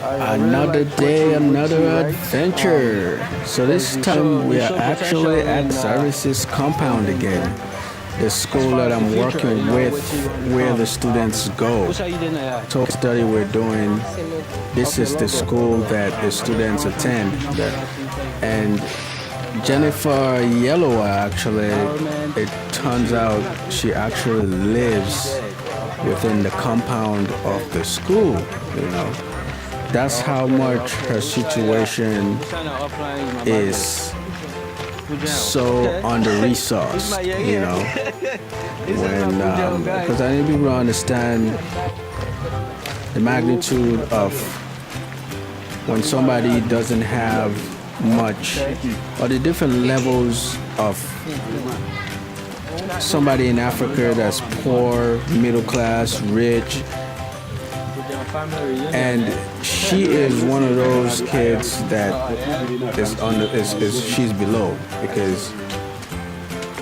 Another day, another adventure. So this time we are actually at Services Compound again. The school that I'm working with, where the students go. Talk study we're doing. This is the school that the students attend. And Jennifer Yellow, actually, it turns out she actually lives within the compound of the school, you know. That's how much her situation is so under-resourced, you know. When, because I need people to understand the magnitude of when somebody doesn't have much, or the different levels of somebody in Africa that's poor, middle class, rich, and she is one of those kids that she's below, because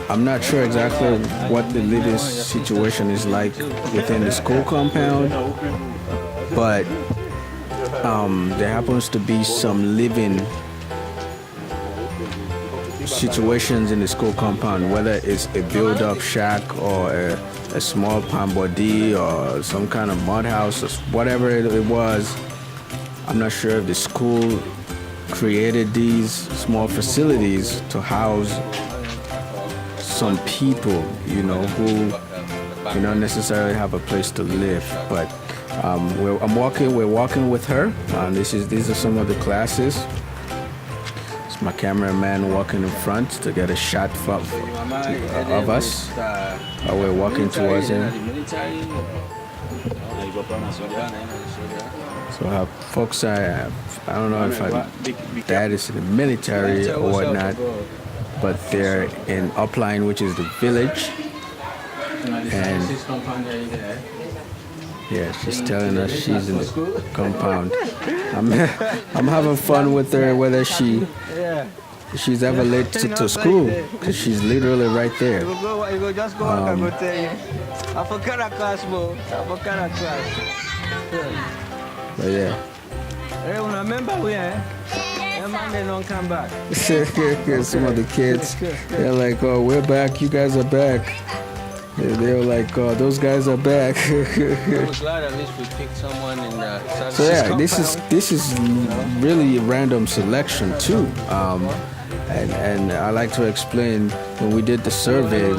I'm not sure exactly what the living situation is like within the school compound, but there happens to be some living situations in the school compound, whether it's a build-up shack or a small pambodi or some kind of mud house or whatever it was. I'm not sure if the school created these small facilities to house some people, you know, who do not necessarily have a place to live. But we're walking with her. These are some of the classes. My cameraman walking in front to get a shot of us while we're walking towards him. So folks, I don't know if my dad is in the military or whatnot, but they're in Upline, which is the village, and yeah, she's telling us she's in the compound. I'm having fun with her, whether she's ever late to school, because she's literally right there. But yeah. Come back. Some of the kids, they're like, "Oh, we're back. You guys are back." They were like, "Oh, those guys are back." I was glad at least we picked someone in the. So yeah, this is really a random selection too. And I like to explain, when we did the survey,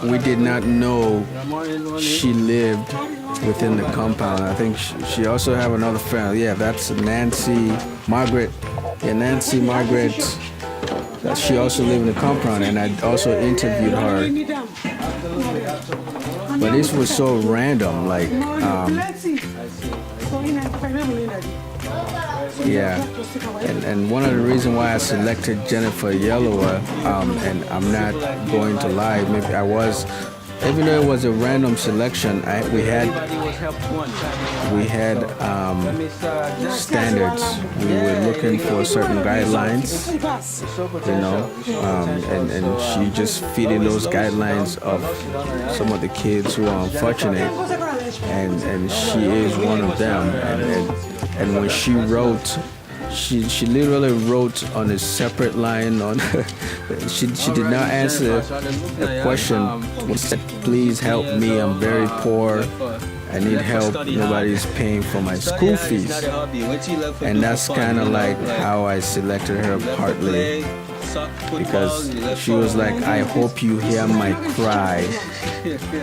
we did not know she lived within the compound. I think she also have another friend. Yeah, that's Nancy Margaret. Yeah, Nancy Margaret. She also lived in the compound, and I also interviewed her. But this was so random, like, yeah. And one of the reasons why I selected Jennifer Yellower, and I'm not going to lie, maybe I was, even though it was a random selection, we had standards. We were looking for certain guidelines, you know, and she just fitted those guidelines of some of the kids who are unfortunate, and she is one of them. And when she wrote, she literally wrote on a separate line on she did not answer a question. She said, "Please help me, I'm very poor, I need help, nobody's paying for my school fees." And that's kind of like how I selected her, partly because she was like, "I hope you hear my cry,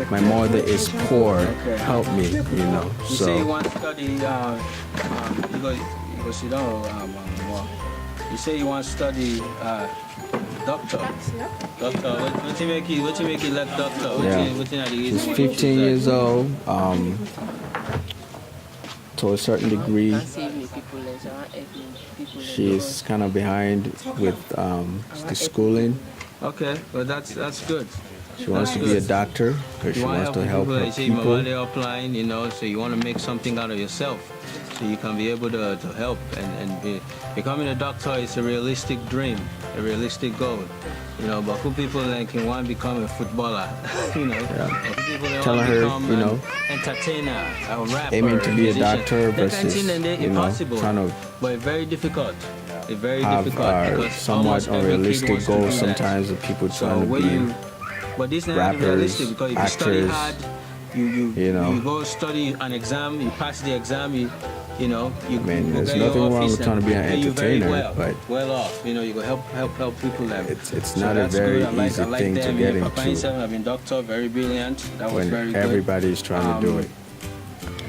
my mother is poor, help me," you know. So you say you want to study doctor. Doctor, what you make you like doctor? Yeah. She's 15 years old. To a certain degree, she's kind of behind with the schooling. Okay, well that's good. She wants to be a doctor because she wants to help her people. While they're applying, you know, so you want to make something out of yourself, so you can be able to help. And becoming a doctor is a realistic dream, a realistic goal. You know, but who people like can want to become a footballer, you know. Yeah. But who people like Telling want to her, become you know, an entertainer, a rapper, aiming to be a musician. doctor That kind of versus, thing, and they're you know, impossible, trying to but very difficult. It's very have difficult because somewhat almost every kid unrealistic wants to do goals that. sometimes of people So trying to when be you, but this is not rappers, realistic because if you study actors, hard, you know. you go study an exam, you pass the exam, you know, you. I mean, you there's get your nothing wrong office with trying to be an and pay you very entertainer, but well off. You know, you go help people. it's not a that's very good. I like easy thing them. to get Papa into himself, I've been doctor, very brilliant. That was when very good. everybody's trying to do it.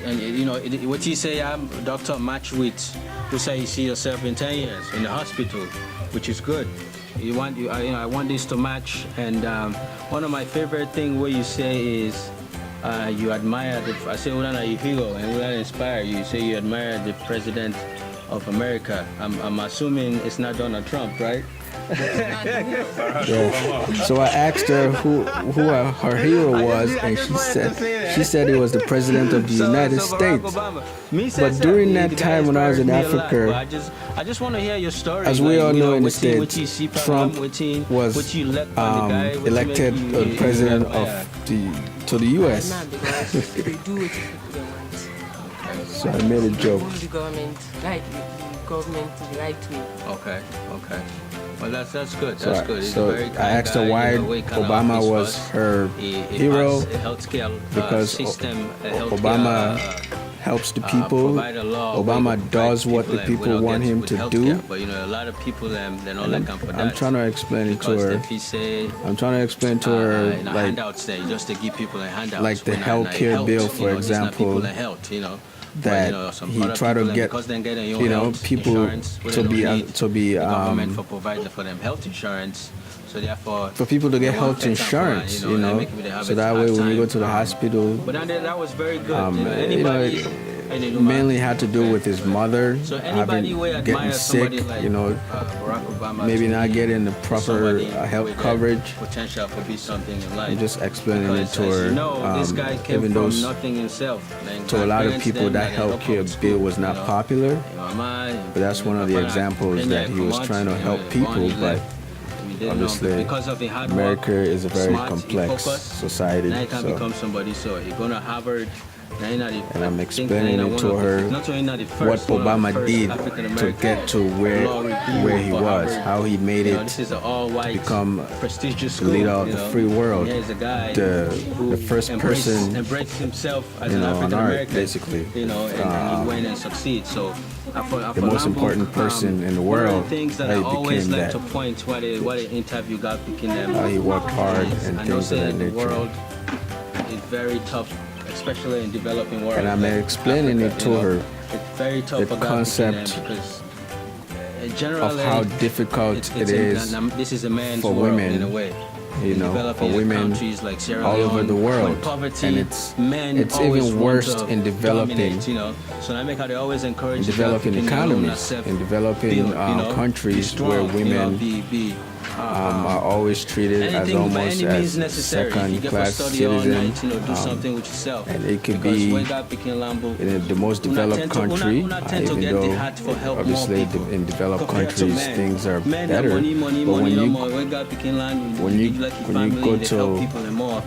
And you know, what you say, I'm doctor match with, you say you see yourself in 10 years in the hospital, which is good. You want, you know, I want this to match. And one of my favorite thing where you say is, you admire I say, what are you hero and what inspire you? You say you admire the president of America. I'm assuming it's not Donald Trump, right? Yeah. So I asked her who her hero was, and she said it was the president of the United States. But during that time when I was in Africa, I just want to hear your story. as we all know in the what you States, see Trump was elected president of the U.S. So I made a joke. The government, the right way. Okay. Well, that's good. So, That's good. He's so a very I kind asked her guy, why you know, way kind of Obama office was was. her He hero, passed a healthcare because system, Obama helps the people. provide a law Obama where does what the people, we people don't want get him with to healthcare. do. But you know, a lot of people they're not And looking for that. I'm trying to explain it to Because her. if he say, I'm trying to explain to her, you know, like, handouts there, just to give people a handout. like the healthcare bill, for example, you know, that but, you know, some he other tried to people, get, because they're getting you know, health people insurance, to they be don't need the government um, for providing for them health insurance. So therefore, for people to get they want health to insurance, take you that know, one, they have so a that way hard when you go time. to the hospital, But that was very good. you know, it mainly had to do with his mother So anybody who getting admires sick, somebody like you know, Barack Obama, maybe to not be getting the proper somebody health with coverage. potential for be something in life. I'm just explaining it Because, to as her. you know, this guy came Even from though nothing himself. And to a lot of parents people them that they help healthcare out bill school, was not you know. popular, Mama, but that's one of the examples that he was trying to help people. But obviously, because of the hard America work, is a very smart, complex focused, society. Now he can So, become somebody. So he gonna Harvard. and I'm explaining it to her what Obama did to get to where he was, how he made it become prestigious the leader of the free world, the first person, embraced himself as you an know, on African earth, American, basically. you know, and he went and succeed. So the most important person in the one of world, the things that how I he always became like that, to point what the interview got between them. how he worked hard is, and I know things of say that the nature. world is very tough, especially in developing world. And I'm like explaining Africa, it to you know. her, It's very tough the for God concept between them because of generally how difficult it is this is a man's for world women, in a way. you In know, for developing women countries like Sierra all over Leone, the world, when poverty, and it's always even want worse to in developing, dominate, you know. So I make how they always encourage in the developing African economies, in developing countries where women are always treated as almost as second-class citizens, do something with yourself. and it could Because be when God became Lambo, in the most developed country, tend to even get the though heart for help obviously more people in developed compared to countries men. things are Men better, have money, but when God became land, when you go they to help people more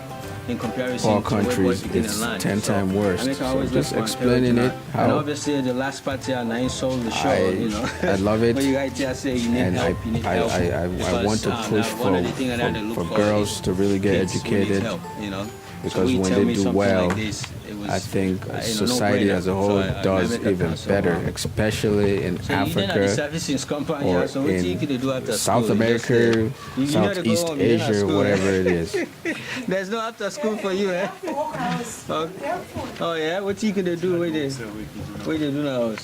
in comparison poor to where countries, boys begin it's in land. 10 times worse. I mean, I So always just look for explaining it encouragement. how and obviously the last part here, I sold the show, you know. I love it, But you right here say you need and help, you need help. I want to push one of the things I had to for look girls to really get kids who need educated, help, you know. because So when tell they me do something well, like this, it was, I think you know, society no-brainer. as a whole So I does make a even cancel better, one. especially in So you didn't have the Africa services company, or so what you in could do after South school? America, You had to go Southeast home, you didn't have Asia, school. whatever it is. There's no after school for you, eh? Oh yeah, what you gonna do with it? What you do now?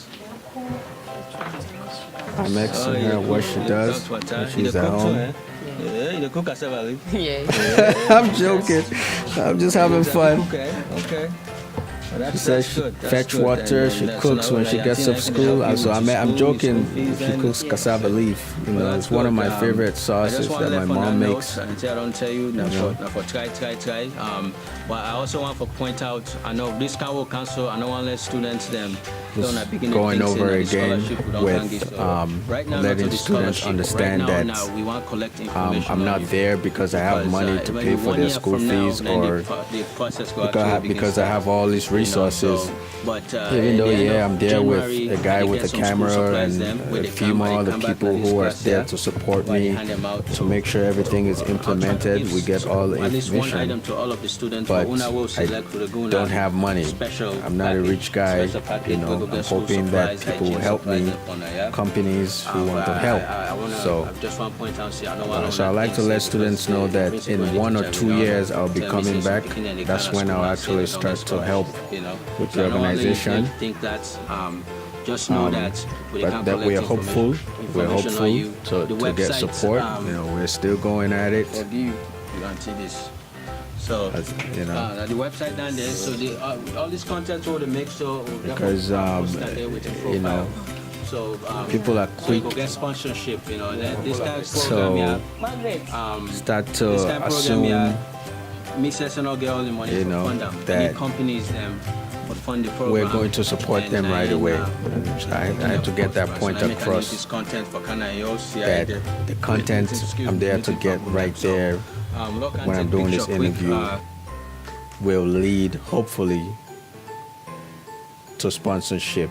I'm asking her what she does when she's at home. Yeah, you cook as well. Yeah. I'm joking. I'm just having fun. Okay. She says she fetch water, she cooks when she gets off school. So I'm joking, she cooks cassava leaf. You know, it's one of my favorite sauces that my mom makes. I don't tell you, for try. But I also want to point out, I know this council, I don't want to let students them going over again with right now, letting students understand that we want to collect I'm not there because I have money to pay for their school fees or because I have all these resources. Even though, I'm there with a guy with a camera and a few more other people who are there to support me to make sure everything is implemented. We get all the information, but I don't have money. I'm not a rich guy, you know. I'm hoping that people will help me, companies who want to help. So I like to let students know that in 1 or 2 years I'll be coming back. That's when I'll actually start to help with the organization. Just know that but that we are hopeful. We're hopeful to get support. You know, we're still going at it. So, you know, the website down there. So all this content will make sure because you know, so people are quick get sponsorship. You know, this kind of program, start to assume, you know, that companies fund the program. We're going to support them right away. I had to get that point across. That the content I'm there to get right there when I'm doing this interview will lead, hopefully, to sponsorship